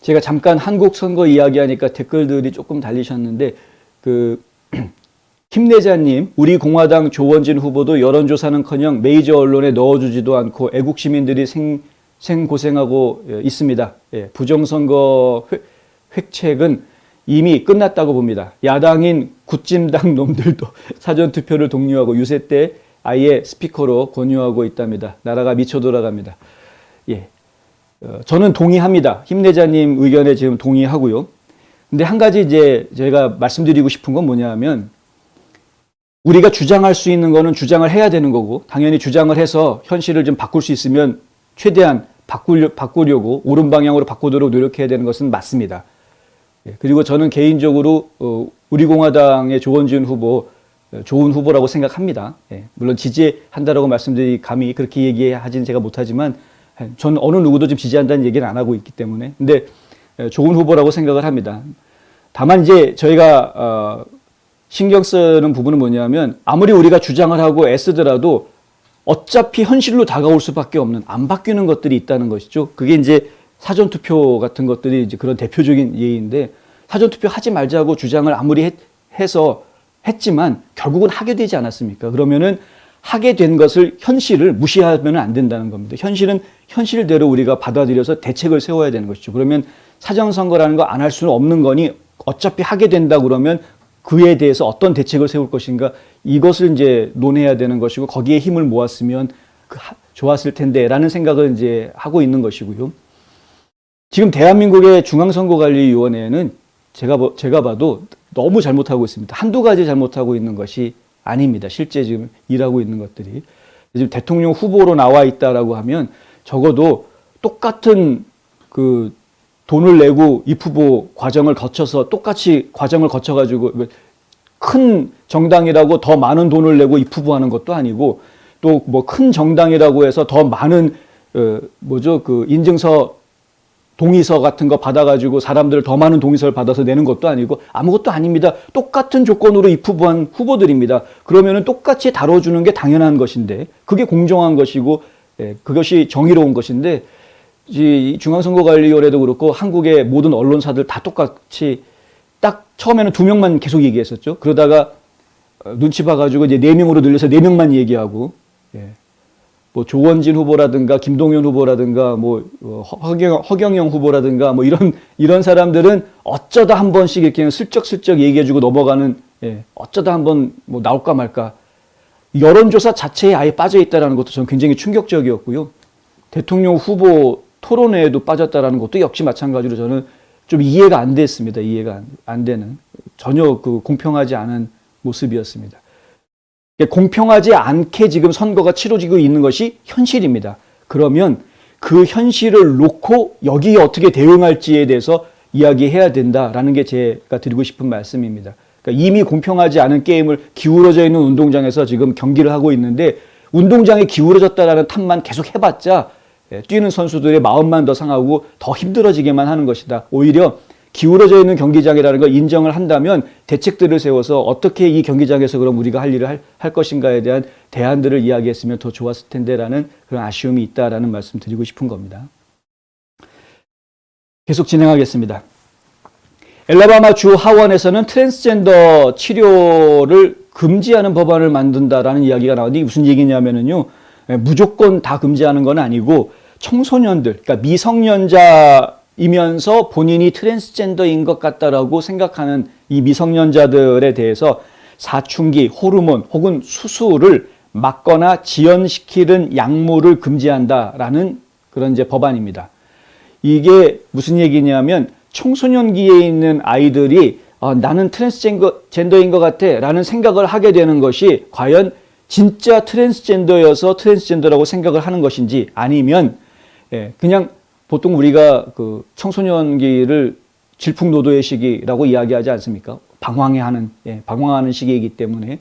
제가 잠깐 한국 선거 이야기하니까 댓글들이 조금 달리셨는데 힘내자님, 우리 공화당 조원진 후보도 여론조사는커녕 메이저 언론에 넣어주지도 않고 애국 시민들이 생고생하고 있습니다. 예, 부정선거 획책은 이미 끝났다고 봅니다. 야당인 굿짐당 놈들도 사전투표를 독려하고 유세 때 아예 스피커로 권유하고 있답니다. 나라가 미쳐 돌아갑니다. 예, 저는 동의합니다. 힘내자님 의견에 지금 동의하고요. 근데 한 가지 이제 제가 말씀드리고 싶은 건 뭐냐 하면 우리가 주장할 수 있는 거는 주장을 해야 되는 거고 당연히 주장을 해서 현실을 좀 바꿀 수 있으면 최대한 바꾸려고 옳은 방향으로 바꾸도록 노력해야 되는 것은 맞습니다. 그리고 저는 개인적으로 우리 공화당의 조원진 후보 좋은 후보라고 생각합니다. 물론 지지한다라고 말씀드리 감히 그렇게 얘기하지는 제가 못하지만 저는 어느 누구도 좀 지지한다는 얘기는 안 하고 있기 때문에 근데 좋은 후보라고 생각을 합니다. 다만 이제 저희가 신경 쓰는 부분은 뭐냐면 아무리 우리가 주장을 하고 애쓰더라도 어차피 현실로 다가올 수밖에 없는 안 바뀌는 것들이 있다는 것이죠. 그게 이제 사전투표 같은 것들이 이제 그런 대표적인 예인데 사전투표 하지 말자고 주장을 아무리 해서 했지만 결국은 하게 되지 않았습니까? 그러면은 하게 된 것을 현실을 무시하면 안 된다는 겁니다. 현실은 현실대로 우리가 받아들여서 대책을 세워야 되는 것이죠. 그러면 사전선거라는 거 안 할 수는 없는 거니 어차피 하게 된다 그러면 그에 대해서 어떤 대책을 세울 것인가 이것을 이제 논해야 되는 것이고 거기에 힘을 모았으면 좋았을 텐데라는 생각을 이제 하고 있는 것이고요. 지금 대한민국의 중앙선거관리위원회는 제가 봐도 너무 잘못하고 있습니다. 한두 가지 잘못하고 있는 것이 아닙니다. 실제 지금 일하고 있는 것들이. 지금 대통령 후보로 나와 있다라고 하면 적어도 똑같은 돈을 내고 입후보 과정을 거쳐서 똑같이 과정을 거쳐가지고 큰 정당이라고 더 많은 돈을 내고 입후보하는 것도 아니고 또 뭐 큰 정당이라고 해서 더 많은 인증서 동의서 같은 거 받아가지고 사람들 더 많은 동의서를 받아서 내는 것도 아니고 아무것도 아닙니다. 똑같은 조건으로 입후보한 후보들입니다. 그러면은 똑같이 다뤄주는 게 당연한 것인데 그게 공정한 것이고 그것이 정의로운 것인데 이 중앙선거관리위원회도 그렇고 한국의 모든 언론사들 다 똑같이 딱 처음에는 2명만 계속 얘기했었죠. 그러다가 눈치 봐가지고 이제 4명으로 늘려서 4명만 얘기하고 뭐 조원진 후보라든가 김동연 후보라든가 뭐 허경영 후보라든가 뭐 이런 사람들은 어쩌다 한 번씩 이렇게 슬쩍슬쩍 얘기해주고 넘어가는 어쩌다 한 번 뭐 나올까 말까 여론조사 자체에 아예 빠져 있다라는 것도 저는 굉장히 충격적이었고요. 대통령 후보 토론회에도 빠졌다라는 것도 역시 마찬가지로 저는 좀 이해가 안 됐습니다. 이해가 안 되는 전혀 공평하지 않은 모습이었습니다. 공평하지 않게 지금 선거가 치러지고 있는 것이 현실입니다. 그러면 그 현실을 놓고 여기에 어떻게 대응할지에 대해서 이야기해야 된다라는 게 제가 드리고 싶은 말씀입니다. 그러니까 이미 공평하지 않은 게임을 기울어져 있는 운동장에서 지금 경기를 하고 있는데 운동장에 기울어졌다라는 탓만 계속 해봤자 뛰는 선수들의 마음만 더 상하고 더 힘들어지게만 하는 것이다. 오히려 기울어져 있는 경기장이라는 걸 인정을 한다면 대책들을 세워서 어떻게 이 경기장에서 그럼 우리가 할 일을 할 것인가에 대한 대안들을 이야기했으면 더 좋았을 텐데라는 그런 아쉬움이 있다라는 말씀 드리고 싶은 겁니다. 계속 진행하겠습니다. 엘라바마 주 하원에서는 트랜스젠더 치료를 금지하는 법안을 만든다라는 이야기가 나오는데 이게 무슨 얘기냐면요. 무조건 다 금지하는 건 아니고 청소년들, 그러니까 미성년자이면서 본인이 트랜스젠더인 것 같다라고 생각하는 이 미성년자들에 대해서 사춘기, 호르몬 혹은 수술을 막거나 지연시키는 약물을 금지한다라는 그런 이제 법안입니다. 이게 무슨 얘기냐면 청소년기에 있는 아이들이 나는 트랜스젠더인 것 같아 라는 생각을 하게 되는 것이 과연 진짜 트랜스젠더여서 트랜스젠더라고 생각을 하는 것인지 아니면 그냥 보통 우리가 청소년기를 질풍노도의 시기라고 이야기하지 않습니까? 방황하는 시기이기 때문에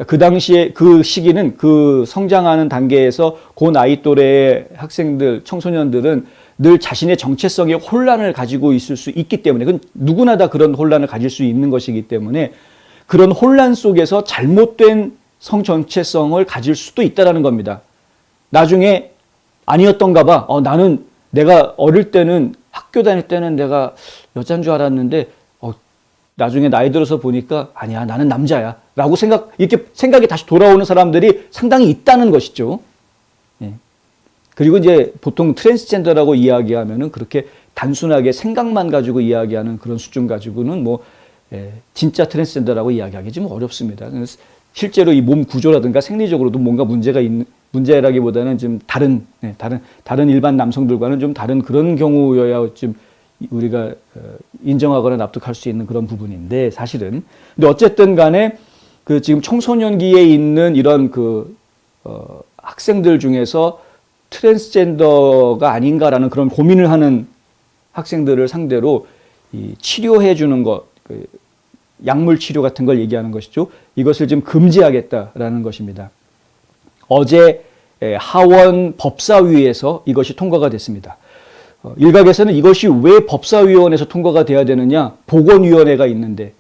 그 당시에 그 시기는 그 성장하는 단계에서 그 나이 또래의 학생들, 청소년들은 늘 자신의 정체성에 혼란을 가지고 있을 수 있기 때문에 그건 누구나 다 그런 혼란을 가질 수 있는 것이기 때문에 그런 혼란 속에서 잘못된 성 정체성을 가질 수도 있다는 겁니다. 나중에 아니었던가 봐. 나는 내가 어릴 때는 학교 다닐 때는 내가 여자인 줄 알았는데 나중에 나이 들어서 보니까 아니야, 나는 남자야 라고 이렇게 생각이 다시 돌아오는 사람들이 상당히 있다는 것이죠. 예. 그리고 이제 보통 트랜스젠더라고 이야기하면은 그렇게 단순하게 생각만 가지고 이야기하는 그런 수준 가지고는 진짜 트랜스젠더라고 이야기하기 좀 어렵습니다. 실제로 이 몸 구조라든가 생리적으로도 뭔가 문제라기보다는 좀 다른 일반 남성들과는 좀 다른 그런 경우여야 좀 우리가 인정하거나 납득할 수 있는 그런 부분인데 사실은. 근데 어쨌든 간에 그 지금 청소년기에 있는 이런 학생들 중에서 트랜스젠더가 아닌가라는 그런 고민을 하는 학생들을 상대로 이 치료해 주는 것, 약물 치료 같은 걸 얘기하는 것이죠. 이것을 지금 금지하겠다라는 것입니다. 어제 하원 법사위에서 이것이 통과가 됐습니다. 일각에서는 이것이 왜 법사위원회에서 통과가 돼야 되느냐, 보건위원회가 있는데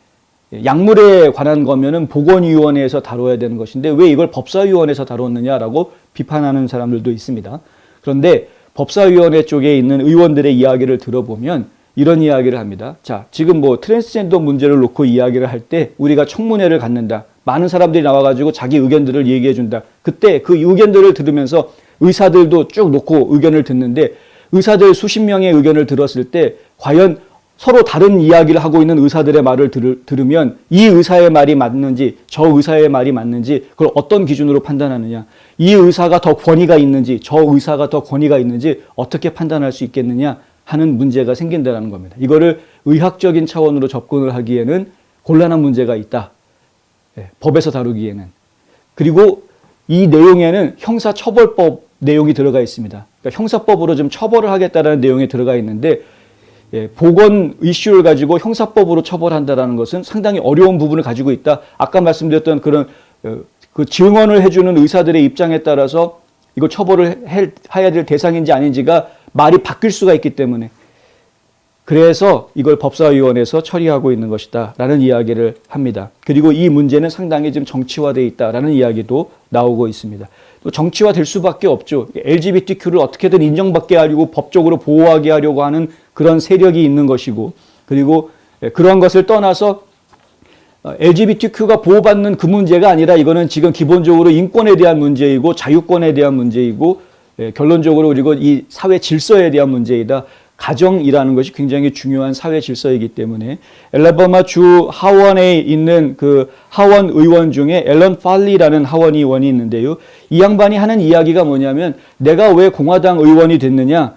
약물에 관한 거면은 보건위원회에서 다뤄야 되는 것인데 왜 이걸 법사위원회에서 다뤘느냐라고 비판하는 사람들도 있습니다. 그런데 법사위원회 쪽에 있는 의원들의 이야기를 들어보면 이런 이야기를 합니다. 자, 지금 트랜스젠더 문제를 놓고 이야기를 할 때 우리가 청문회를 갖는다. 많은 사람들이 나와가지고 자기 의견들을 얘기해 준다. 그때 그 의견들을 들으면서 의사들도 쭉 놓고 의견을 듣는데 의사들 수십 명의 의견을 들었을 때 과연 서로 다른 이야기를 하고 있는 의사들의 말을 들으면 이 의사의 말이 맞는지 저 의사의 말이 맞는지 그걸 어떤 기준으로 판단하느냐, 이 의사가 더 권위가 있는지 저 의사가 더 권위가 있는지 어떻게 판단할 수 있겠느냐 하는 문제가 생긴다는 겁니다. 이거를 의학적인 차원으로 접근을 하기에는 곤란한 문제가 있다. 법에서 다루기에는. 그리고 이 내용에는 형사처벌법 내용이 들어가 있습니다. 그러니까 형사법으로 좀 처벌을 하겠다는 내용이 들어가 있는데 보건 이슈를 가지고 형사법으로 처벌한다는 것은 상당히 어려운 부분을 가지고 있다. 아까 말씀드렸던 그런 그 증언을 해주는 의사들의 입장에 따라서 이거 처벌을 해야 될 대상인지 아닌지가 말이 바뀔 수가 있기 때문에 그래서 이걸 법사위원회에서 처리하고 있는 것이다 라는 이야기를 합니다. 그리고 이 문제는 상당히 지금 정치화되어 있다라는 이야기도 나오고 있습니다. 또 정치화될 수밖에 없죠. LGBTQ를 어떻게든 인정받게 하려고 법적으로 보호하게 하려고 하는 그런 세력이 있는 것이고, 그리고 그런 것을 떠나서 LGBTQ가 보호받는 그 문제가 아니라 이거는 지금 기본적으로 인권에 대한 문제이고 자유권에 대한 문제이고 결론적으로 그리고 이 사회 질서에 대한 문제이다. 가정이라는 것이 굉장히 중요한 사회 질서이기 때문에 엘라바마 주 하원에 있는 그 하원 의원 중에 앨런 팔리라는 하원 의원이 있는데요. 이 양반이 하는 이야기가 뭐냐면 내가 왜 공화당 의원이 됐느냐.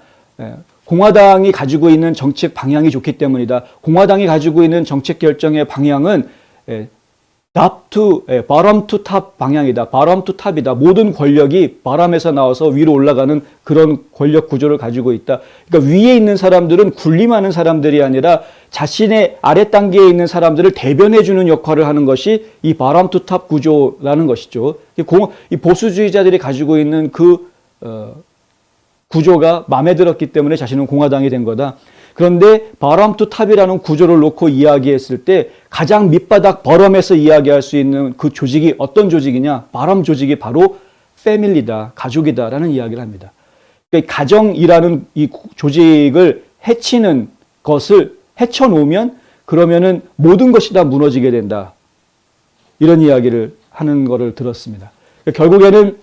공화당이 가지고 있는 정책 방향이 좋기 때문이다. 공화당이 가지고 있는 정책 결정의 방향은 bottom to top 방향이다. bottom to top이다. 모든 권력이 바람에서 나와서 위로 올라가는 그런 권력 구조를 가지고 있다. 그러니까 위에 있는 사람들은 군림하는 사람들이 아니라 자신의 아래 단계에 있는 사람들을 대변해주는 역할을 하는 것이 이 bottom to top 구조라는 것이죠. 이 보수주의자들이 가지고 있는 그 구조가 마음에 들었기 때문에 자신은 공화당이 된 거다. 그런데 bottom to top이라는 구조를 놓고 이야기했을 때 가장 밑바닥 bottom에서 이야기할 수 있는 그 조직이 어떤 조직이냐? bottom 조직이 바로 family다, 가족이다라는 이야기를 합니다. 그러니까 가정이라는 이 조직을 해치는 것을 헤쳐놓으면 그러면은 모든 것이 다 무너지게 된다. 이런 이야기를 하는 거를 들었습니다. 그러니까 결국에는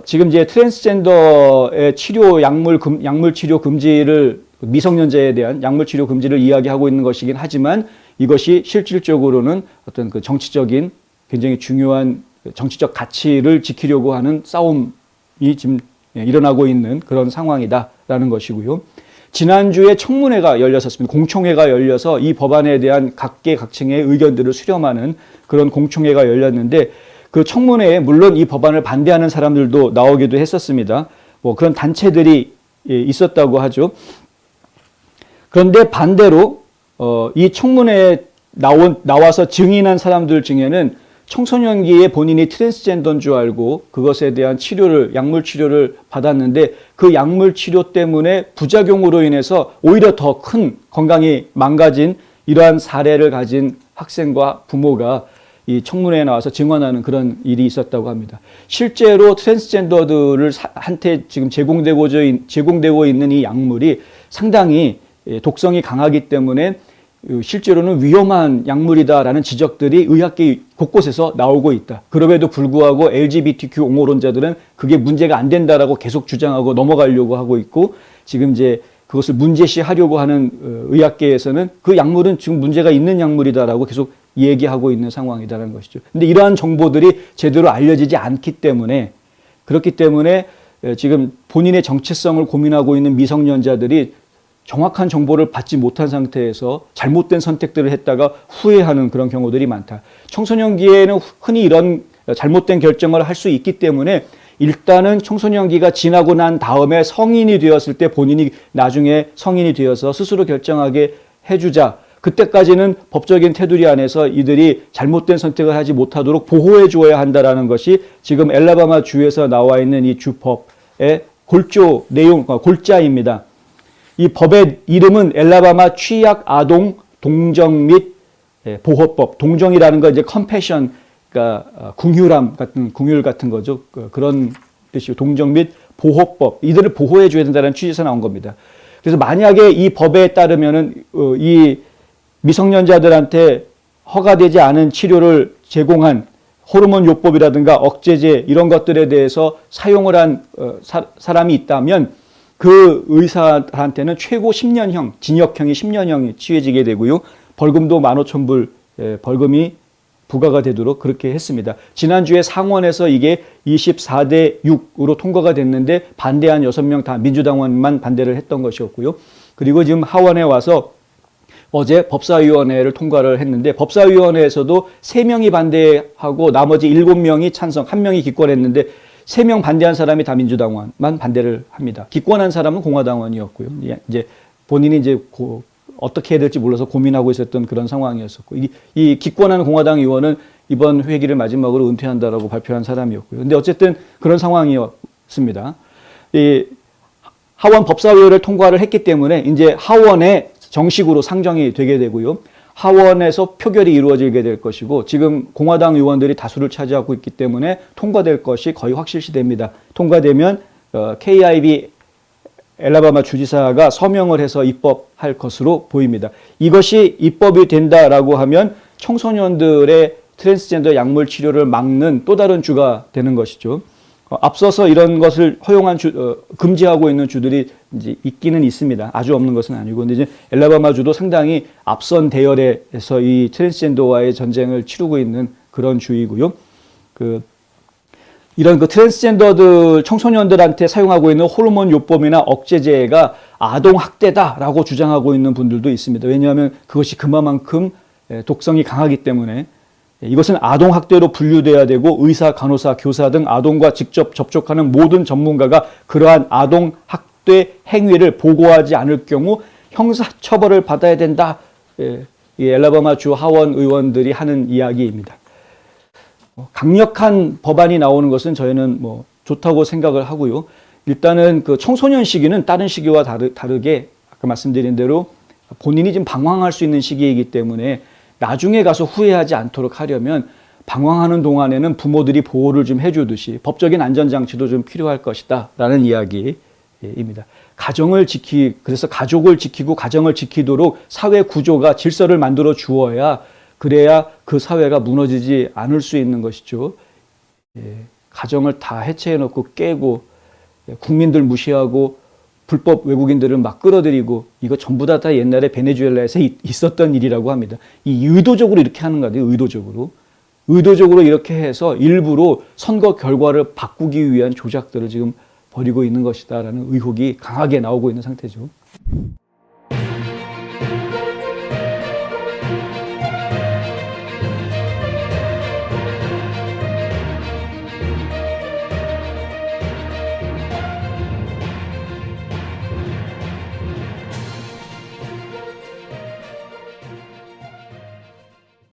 지금 이제 트랜스젠더의 치료 약물 치료 금지를 미성년자에 대한 약물 치료 금지를 이야기하고 있는 것이긴 하지만 이것이 실질적으로는 어떤 그 정치적인 굉장히 중요한 정치적 가치를 지키려고 하는 싸움이 지금 일어나고 있는 그런 상황이다라는 것이고요. 지난주에 청문회가 열렸었습니다. 공청회가 열려서 이 법안에 대한 각계각층의 의견들을 수렴하는 그런 공청회가 열렸는데 그 청문회에 물론 이 법안을 반대하는 사람들도 나오기도 했었습니다. 그런 단체들이 있었다고 하죠. 그런데 반대로 이 청문회에 나와서 증인한 사람들 중에는 청소년기에 본인이 트랜스젠더인 줄 알고 그것에 대한 약물 치료를 받았는데 그 약물 치료 때문에 부작용으로 인해서 오히려 더 큰 건강이 망가진 이러한 사례를 가진 학생과 부모가 이 청문회에 나와서 증언하는 그런 일이 있었다고 합니다. 실제로 트랜스젠더들을 한테 지금 제공되고 있는 이 약물이 상당히 독성이 강하기 때문에 실제로는 위험한 약물이다라는 지적들이 의학계 곳곳에서 나오고 있다. 그럼에도 불구하고 LGBTQ 옹호론자들은 그게 문제가 안 된다라고 계속 주장하고 넘어가려고 하고 있고, 지금 이제 그것을 문제시하려고 하는 의학계에서는 그 약물은 지금 문제가 있는 약물이다라고 계속 얘기하고 있는 상황이다라는 것이죠. 근데 이러한 정보들이 제대로 알려지지 않기 때문에, 그렇기 때문에 지금 본인의 정체성을 고민하고 있는 미성년자들이 정확한 정보를 받지 못한 상태에서 잘못된 선택들을 했다가 후회하는 그런 경우들이 많다. 청소년기에는 흔히 이런 잘못된 결정을 할 수 있기 때문에 일단은 청소년기가 지나고 난 다음에 성인이 되었을 때 본인이 나중에 성인이 되어서 스스로 결정하게 해주자. 그때까지는 법적인 테두리 안에서 이들이 잘못된 선택을 하지 못하도록 보호해 주어야 한다라는 것이 지금 엘라바마 주에서 나와 있는 이 주법의 골조 내용, 골자입니다. 이 법의 이름은 엘라바마 취약 아동 동정 및 보호법. 동정이라는 건 이제 컴패션, 그러니까 궁율 같은 거죠. 그런 뜻이고, 동정 및 보호법. 이들을 보호해 줘야 된다는 취지에서 나온 겁니다. 그래서 만약에 이 법에 따르면은 이 미성년자들한테 허가되지 않은 치료를 제공한 호르몬 요법이라든가 억제제 이런 것들에 대해서 사용을 한 사람이 있다면 그 의사한테는 최고 10년형, 징역형이 10년형이 취해지게 되고요. 벌금도 15,000불 벌금이 부과가 되도록 그렇게 했습니다. 지난주에 상원에서 이게 24대 6으로 통과가 됐는데 반대한 6명 다 민주당원만 반대를 했던 것이었고요. 그리고 지금 하원에 와서 어제 법사위원회를 통과를 했는데, 법사위원회에서도 3명이 반대하고 나머지 7명이 찬성, 1명이 기권했는데 3명 반대한 사람이 다 민주당원만 반대를 합니다. 기권한 사람은 공화당원이었고요. 이제 본인이 이제 어떻게 해야 될지 몰라서 고민하고 있었던 그런 상황이었었고, 이 기권한 공화당 의원은 이번 회기를 마지막으로 은퇴한다라고 발표한 사람이었고요. 근데 어쨌든 그런 상황이었습니다. 이 하원 법사위를 통과를 했기 때문에 이제 하원에 정식으로 상정이 되게 되고요. 하원에서 표결이 이루어지게 될 것이고, 지금 공화당 의원들이 다수를 차지하고 있기 때문에 통과될 것이 거의 확실시됩니다. 통과되면 KIB 엘라바마 주지사가 서명을 해서 입법할 것으로 보입니다. 이것이 입법이 된다라고 하면 청소년들의 트랜스젠더 약물 치료를 막는 또 다른 주가 되는 것이죠. 앞서서 이런 것을 허용한 금지하고 있는 주들이 이제 있기는 있습니다. 아주 없는 것은 아니고. 근데 이제 엘라바마 주도 상당히 앞선 대열에서 이 트랜스젠더와의 전쟁을 치르고 있는 그런 주이고요. 이런 트랜스젠더들 청소년들한테 사용하고 있는 호르몬 요법이나 억제제가 아동 학대다라고 주장하고 있는 분들도 있습니다. 왜냐하면 그것이 그만큼 독성이 강하기 때문에 이것은 아동 학대로 분류돼야 되고, 의사, 간호사, 교사 등 아동과 직접 접촉하는 모든 전문가가 그러한 아동 학대 행위를 보고하지 않을 경우 형사 처벌을 받아야 된다. 이 엘라바마 주 하원 의원들이 하는 이야기입니다. 강력한 법안이 나오는 것은 저희는 좋다고 생각을 하고요. 일단은 그 청소년 시기는 다른 시기와 다르게 아까 말씀드린 대로 본인이 지금 방황할 수 있는 시기이기 때문에 나중에 가서 후회하지 않도록 하려면 방황하는 동안에는 부모들이 보호를 좀 해주듯이 법적인 안전장치도 좀 필요할 것이다 라는 이야기입니다. 그래서 가족을 지키고 가정을 지키도록 사회 구조가 질서를 만들어 주어야, 그래야 그 사회가 무너지지 않을 수 있는 것이죠. 가정을 다 해체해놓고 깨고 국민들 무시하고 불법 외국인들을 막 끌어들이고, 이거 전부 다 옛날에 베네수엘라에서 있었던 일이라고 합니다. 이 의도적으로 이렇게 하는 거예요. 의도적으로 이렇게 해서 일부러 선거 결과를 바꾸기 위한 조작들을 지금 벌이고 있는 것이다라는 의혹이 강하게 나오고 있는 상태죠.